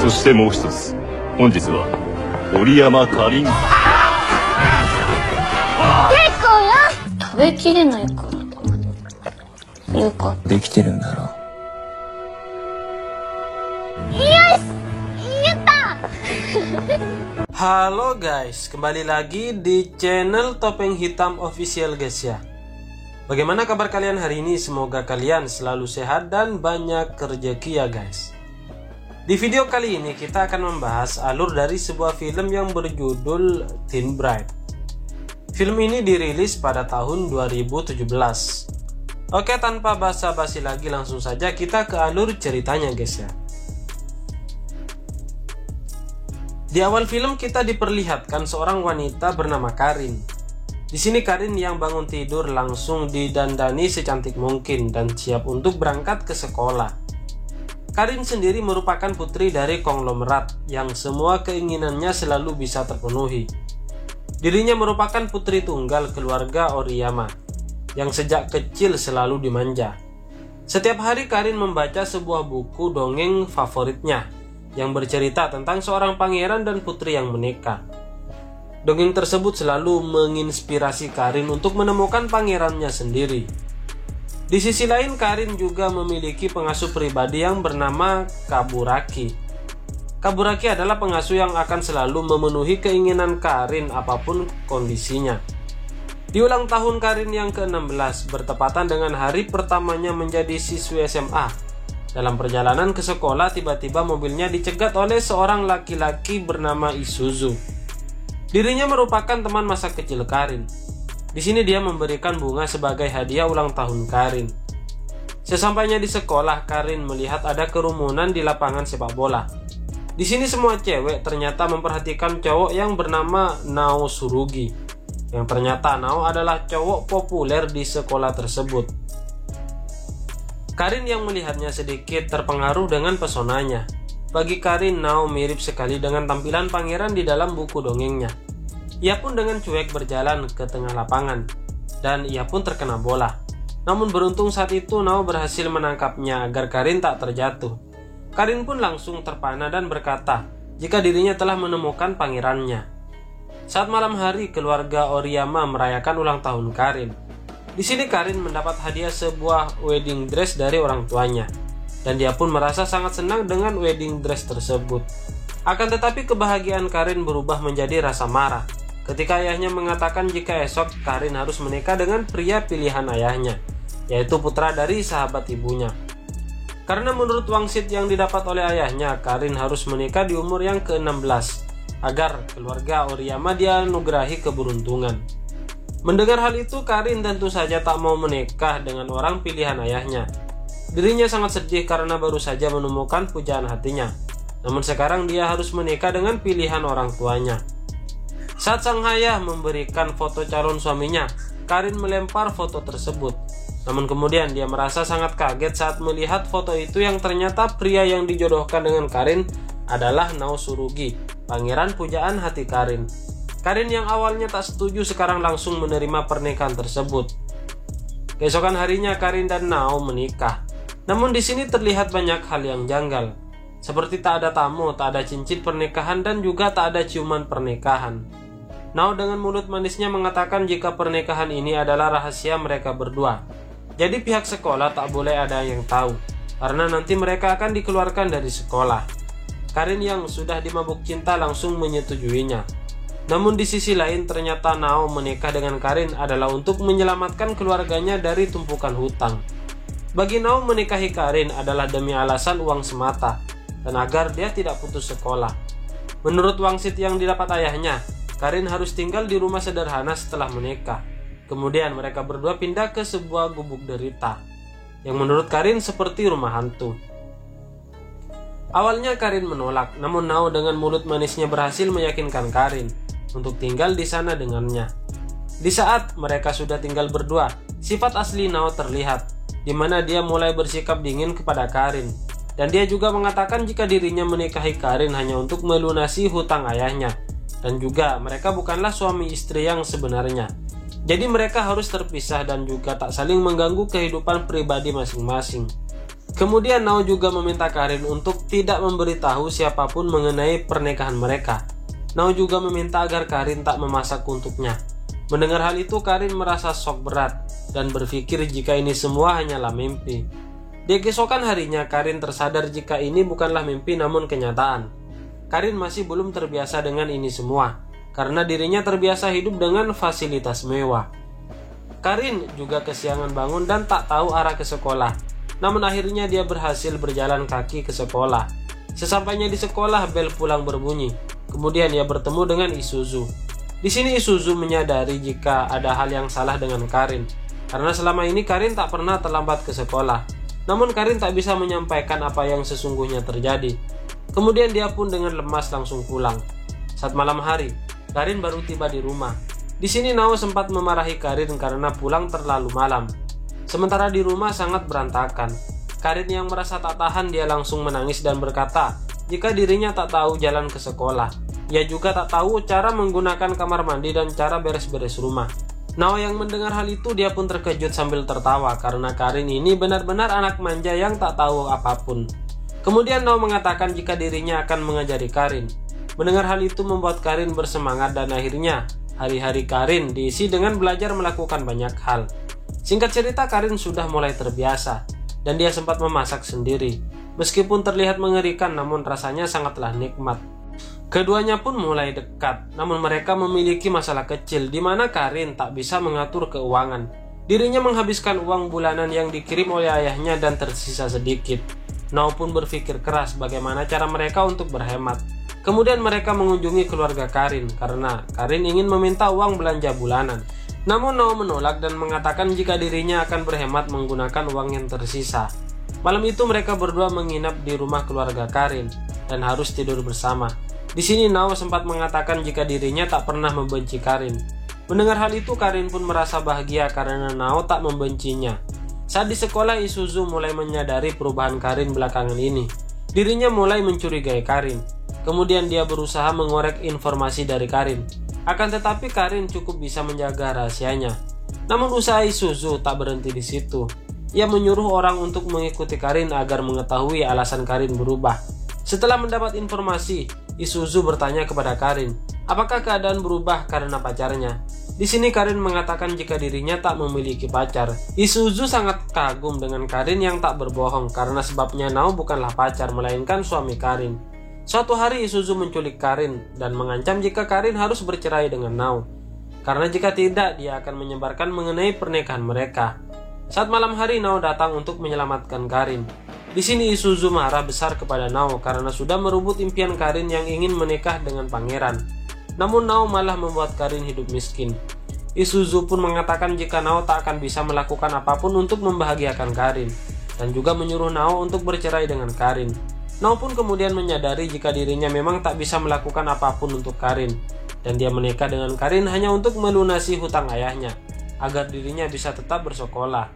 そしてもう一つ、本日は折山かりん。結構よ。食べきれないから。よかった。できてるんだろう。Halo guys, kembali lagi di channel Topeng Hitam Official guys ya. Bagaimana kabar kalian hari ini? Semoga kalian selalu sehat dan banyak rezeki ya guys. Di video kali ini kita akan membahas alur dari sebuah film yang berjudul Teen Bright. Film ini dirilis pada tahun 2017. Oke, tanpa basa-basi lagi langsung saja kita ke alur ceritanya guys ya. Di awal film kita diperlihatkan seorang wanita bernama Karin. Di sini Karin yang bangun tidur langsung didandani secantik mungkin dan siap untuk berangkat ke sekolah. Karin sendiri merupakan putri dari konglomerat yang semua keinginannya selalu bisa terpenuhi. Dirinya merupakan putri tunggal keluarga Oriyama yang sejak kecil selalu dimanja. Setiap hari Karin membaca sebuah buku dongeng favoritnya yang bercerita tentang seorang pangeran dan putri yang menikah. Dongeng tersebut selalu menginspirasi Karin untuk menemukan pangerannya sendiri. Di sisi lain, Karin juga memiliki pengasuh pribadi yang bernama Kaburaki. Kaburaki adalah pengasuh yang akan selalu memenuhi keinginan Karin apapun kondisinya. Di ulang tahun Karin yang ke-16 bertepatan dengan hari pertamanya menjadi siswi SMA. Dalam perjalanan ke sekolah, tiba-tiba mobilnya dicegat oleh seorang laki-laki bernama Isuzu. Dirinya merupakan teman masa kecil Karin. Di sini dia memberikan bunga sebagai hadiah ulang tahun Karin. Sesampainya di sekolah, Karin melihat ada kerumunan di lapangan sepak bola. Di sini semua cewek ternyata memperhatikan cowok yang bernama Nao Surugi. Yang ternyata Nao adalah cowok populer di sekolah tersebut. Karin yang melihatnya sedikit terpengaruh dengan pesonanya. Bagi Karin, Nao mirip sekali dengan tampilan pangeran di dalam buku dongengnya. Ia pun dengan cuek berjalan ke tengah lapangan, dan ia pun terkena bola. Namun beruntung saat itu Nao berhasil menangkapnya agar Karin tak terjatuh. Karin pun langsung terpana dan berkata jika dirinya telah menemukan pangerannya. Saat malam hari, keluarga Oriyama merayakan ulang tahun Karin. Di sini Karin mendapat hadiah sebuah wedding dress dari orang tuanya, dan dia pun merasa sangat senang dengan wedding dress tersebut. Akan tetapi kebahagiaan Karin berubah menjadi rasa marah ketika ayahnya mengatakan jika esok Karin harus menikah dengan pria pilihan ayahnya, yaitu putra dari sahabat ibunya. Karena menurut wangsit yang didapat oleh ayahnya, Karin harus menikah di umur yang ke-16 agar keluarga Oriyama dianugerahi keberuntungan. Mendengar hal itu, Karin tentu saja tak mau menikah dengan orang pilihan ayahnya. Dirinya sangat sedih karena baru saja menemukan pujaan hatinya. Namun sekarang dia harus menikah dengan pilihan orang tuanya. Saat sang ayah memberikan foto calon suaminya, Karin melempar foto tersebut. Namun kemudian dia merasa sangat kaget saat melihat foto itu yang ternyata pria yang dijodohkan dengan Karin adalah Nao Surugi, pangeran pujaan hati Karin. Karin yang awalnya tak setuju sekarang langsung menerima pernikahan tersebut. Keesokan harinya Karin dan Nao menikah. Namun di sini terlihat banyak hal yang janggal. Seperti tak ada tamu, tak ada cincin pernikahan, dan juga tak ada ciuman pernikahan. Nao dengan mulut manisnya mengatakan jika pernikahan ini adalah rahasia mereka berdua. Jadi pihak sekolah tak boleh ada yang tahu, karena nanti mereka akan dikeluarkan dari sekolah. Karin yang sudah dimabuk cinta langsung menyetujuinya. Namun di sisi lain ternyata Nao menikah dengan Karin adalah untuk menyelamatkan keluarganya dari tumpukan hutang. Bagi Nao menikahi Karin adalah demi alasan uang semata dan agar dia tidak putus sekolah. Menurut wangsit yang didapat ayahnya, Karin harus tinggal di rumah sederhana setelah menikah. Kemudian mereka berdua pindah ke sebuah gubuk derita yang menurut Karin seperti rumah hantu. Awalnya Karin menolak, namun Nao dengan mulut manisnya berhasil meyakinkan Karin untuk tinggal di sana dengannya. Di saat mereka sudah tinggal berdua, sifat asli Nao terlihat, di mana dia mulai bersikap dingin kepada Karin, dan dia juga mengatakan jika dirinya menikahi Karin hanya untuk melunasi hutang ayahnya, dan juga mereka bukanlah suami istri yang sebenarnya. Jadi mereka harus terpisah dan juga tak saling mengganggu kehidupan pribadi masing-masing. Kemudian Nao juga meminta Karin untuk tidak memberitahu siapapun mengenai pernikahan mereka. Nao juga meminta agar Karin tak memasak untuknya. Mendengar hal itu, Karin merasa shock berat dan berpikir jika ini semua hanyalah mimpi. Di keesokan harinya, Karin tersadar jika ini bukanlah mimpi namun kenyataan. Karin masih belum terbiasa dengan ini semua, karena dirinya terbiasa hidup dengan fasilitas mewah. Karin juga kesiangan bangun dan tak tahu arah ke sekolah. Namun akhirnya dia berhasil berjalan kaki ke sekolah. Sesampainya di sekolah, bel pulang berbunyi. Kemudian ia bertemu dengan Isuzu. Di sini Isuzu menyadari jika ada hal yang salah dengan Karin, karena selama ini Karin tak pernah terlambat ke sekolah. Namun Karin tak bisa menyampaikan apa yang sesungguhnya terjadi. Kemudian dia pun dengan lemas langsung pulang. Saat malam hari, Karin baru tiba di rumah. Di sini Nao sempat memarahi Karin karena pulang terlalu malam. Sementara di rumah sangat berantakan. Karin yang merasa tak tahan, dia langsung menangis dan berkata jika dirinya tak tahu jalan ke sekolah. Ia juga tak tahu cara menggunakan kamar mandi dan cara beres-beres rumah. Nao yang mendengar hal itu, dia pun terkejut sambil tertawa karena Karin ini benar-benar anak manja yang tak tahu apapun. Kemudian Nao mengatakan jika dirinya akan mengajari Karin. Mendengar hal itu membuat Karin bersemangat dan akhirnya hari-hari Karin diisi dengan belajar melakukan banyak hal. Singkat cerita, Karin sudah mulai terbiasa dan dia sempat memasak sendiri. Meskipun terlihat mengerikan, namun rasanya sangatlah nikmat. Keduanya pun mulai dekat, namun mereka memiliki masalah kecil di mana Karin tak bisa mengatur keuangan. Dirinya menghabiskan uang bulanan yang dikirim oleh ayahnya dan tersisa sedikit. Nao pun berpikir keras bagaimana cara mereka untuk berhemat. Kemudian mereka mengunjungi keluarga Karin karena Karin ingin meminta uang belanja bulanan. Namun Nao menolak dan mengatakan jika dirinya akan berhemat menggunakan uang yang tersisa. Malam itu mereka berdua menginap di rumah keluarga Karin dan harus tidur bersama. Di sini Nao sempat mengatakan jika dirinya tak pernah membenci Karin. Mendengar hal itu, Karin pun merasa bahagia karena Nao tak membencinya. Saat di sekolah, Isuzu mulai menyadari perubahan Karin belakangan ini. Dirinya mulai mencurigai Karin. Kemudian dia berusaha mengorek informasi dari Karin. Akan tetapi Karin cukup bisa menjaga rahasianya. Namun usaha Isuzu tak berhenti di situ. Ia menyuruh orang untuk mengikuti Karin agar mengetahui alasan Karin berubah. Setelah mendapat informasi, Isuzu bertanya kepada Karin, apakah keadaan berubah karena pacarnya? Di sini Karin mengatakan jika dirinya tak memiliki pacar. Isuzu sangat kagum dengan Karin yang tak berbohong karena sebabnya Nao bukanlah pacar melainkan suami Karin. Suatu hari Isuzu menculik Karin dan mengancam jika Karin harus bercerai dengan Nao. Karena jika tidak, dia akan menyebarkan mengenai pernikahan mereka. Saat malam hari, Nao datang untuk menyelamatkan Karin. Di sini Isuzu marah besar kepada Nao karena sudah merebut impian Karin yang ingin menikah dengan pangeran. Namun Nao malah membuat Karin hidup miskin. Isuzu pun mengatakan jika Nao tak akan bisa melakukan apapun untuk membahagiakan Karin, dan juga menyuruh Nao untuk bercerai dengan Karin. Nao pun kemudian menyadari jika dirinya memang tak bisa melakukan apapun untuk Karin, dan dia menikah dengan Karin hanya untuk melunasi hutang ayahnya, agar dirinya bisa tetap bersekolah.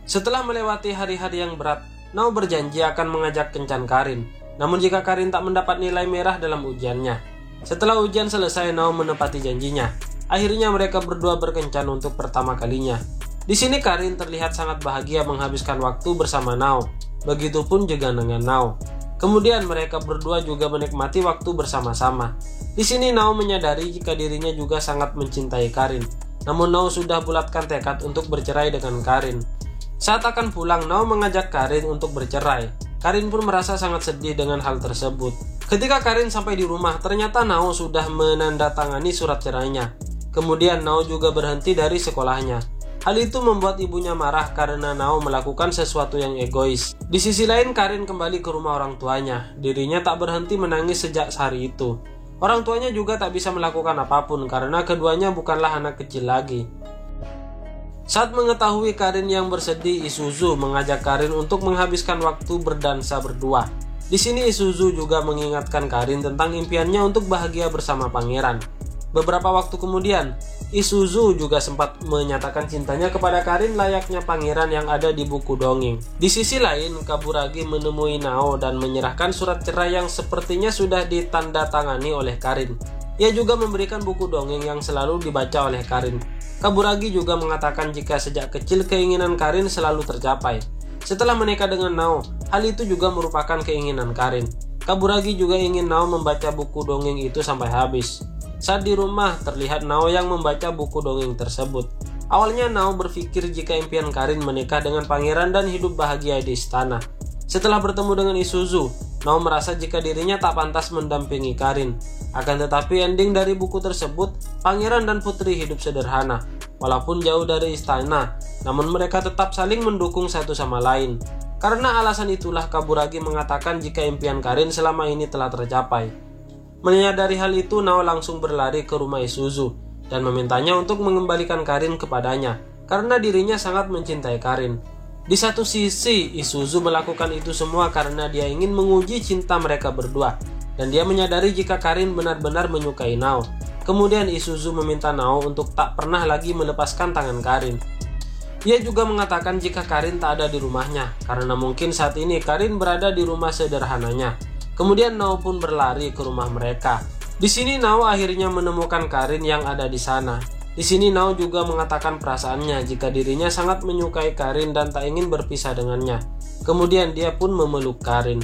Setelah melewati hari-hari yang berat, Nao berjanji akan mengajak kencan Karin. Namun jika Karin tak mendapat nilai merah dalam ujiannya. Setelah ujian selesai, Nao menepati janjinya. Akhirnya mereka berdua berkencan untuk pertama kalinya. Di sini Karin terlihat sangat bahagia menghabiskan waktu bersama Nao. Begitupun juga dengan Nao. Kemudian mereka berdua juga menikmati waktu bersama-sama. Di sini Nao menyadari jika dirinya juga sangat mencintai Karin. Namun Nao sudah bulatkan tekad untuk bercerai dengan Karin. Saat akan pulang, Nao mengajak Karin untuk bercerai. Karin pun merasa sangat sedih dengan hal tersebut. Ketika Karin sampai di rumah, ternyata Nao sudah menandatangani surat cerainya. Kemudian Nao juga berhenti dari sekolahnya. Hal itu membuat ibunya marah karena Nao melakukan sesuatu yang egois. Di sisi lain, Karin kembali ke rumah orang tuanya. Dirinya tak berhenti menangis sejak hari itu. Orang tuanya juga tak bisa melakukan apapun karena keduanya bukanlah anak kecil lagi. Saat mengetahui Karin yang bersedih, Isuzu mengajak Karin untuk menghabiskan waktu berdansa berdua. Di sini Isuzu juga mengingatkan Karin tentang impiannya untuk bahagia bersama pangeran. Beberapa waktu kemudian, Isuzu juga sempat menyatakan cintanya kepada Karin layaknya pangeran yang ada di buku dongeng. Di sisi lain, Kaburagi menemui Nao dan menyerahkan surat cerai yang sepertinya sudah ditandatangani oleh Karin. Ia juga memberikan buku dongeng yang selalu dibaca oleh Karin. Kaburagi juga mengatakan jika sejak kecil keinginan Karin selalu tercapai. Setelah menikah dengan Nao, hal itu juga merupakan keinginan Karin. Kaburagi juga ingin Nao membaca buku dongeng itu sampai habis. Saat di rumah, terlihat Nao yang membaca buku dongeng tersebut. Awalnya Nao berpikir jika impian Karin menikah dengan pangeran dan hidup bahagia di istana. Setelah bertemu dengan Isuzu, Nao merasa jika dirinya tak pantas mendampingi Karin. Akan tetapi ending dari buku tersebut, pangeran dan putri hidup sederhana. Walaupun jauh dari istana, namun mereka tetap saling mendukung satu sama lain. Karena alasan itulah Kaburagi mengatakan jika impian Karin selama ini telah tercapai. Menyadari hal itu, Nao langsung berlari ke rumah Isuzu dan memintanya untuk mengembalikan Karin kepadanya karena dirinya sangat mencintai Karin. Di satu sisi, Isuzu melakukan itu semua karena dia ingin menguji cinta mereka berdua dan dia menyadari jika Karin benar-benar menyukai Nao. Kemudian Isuzu meminta Nao untuk tak pernah lagi melepaskan tangan Karin. Ia juga mengatakan jika Karin tak ada di rumahnya karena mungkin saat ini Karin berada di rumah sederhananya. Kemudian Nao pun berlari ke rumah mereka. Di sini Nao akhirnya menemukan Karin yang ada di sana. Di sini Nao juga mengatakan perasaannya jika dirinya sangat menyukai Karin dan tak ingin berpisah dengannya. Kemudian dia pun memeluk Karin.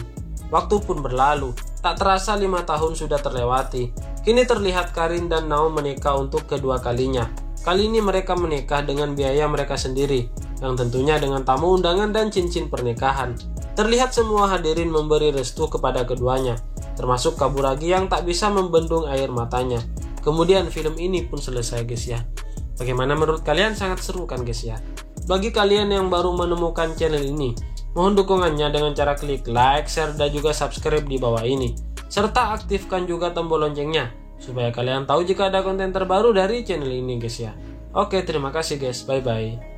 Waktu pun berlalu, tak terasa 5 tahun sudah terlewati. Kini terlihat Karin dan Nao menikah untuk kedua kalinya. Kali ini mereka menikah dengan biaya mereka sendiri, yang tentunya dengan tamu undangan dan cincin pernikahan. Terlihat semua hadirin memberi restu kepada keduanya, termasuk Kaburagi yang tak bisa membendung air matanya. Kemudian film ini pun selesai guys ya. Bagaimana menurut kalian? Sangat seru kan guys ya. Bagi kalian yang baru menemukan channel ini, mohon dukungannya dengan cara klik like, share, dan juga subscribe di bawah ini. Serta aktifkan juga tombol loncengnya, supaya kalian tahu jika ada konten terbaru dari channel ini guys ya. Oke, terima kasih guys, bye bye.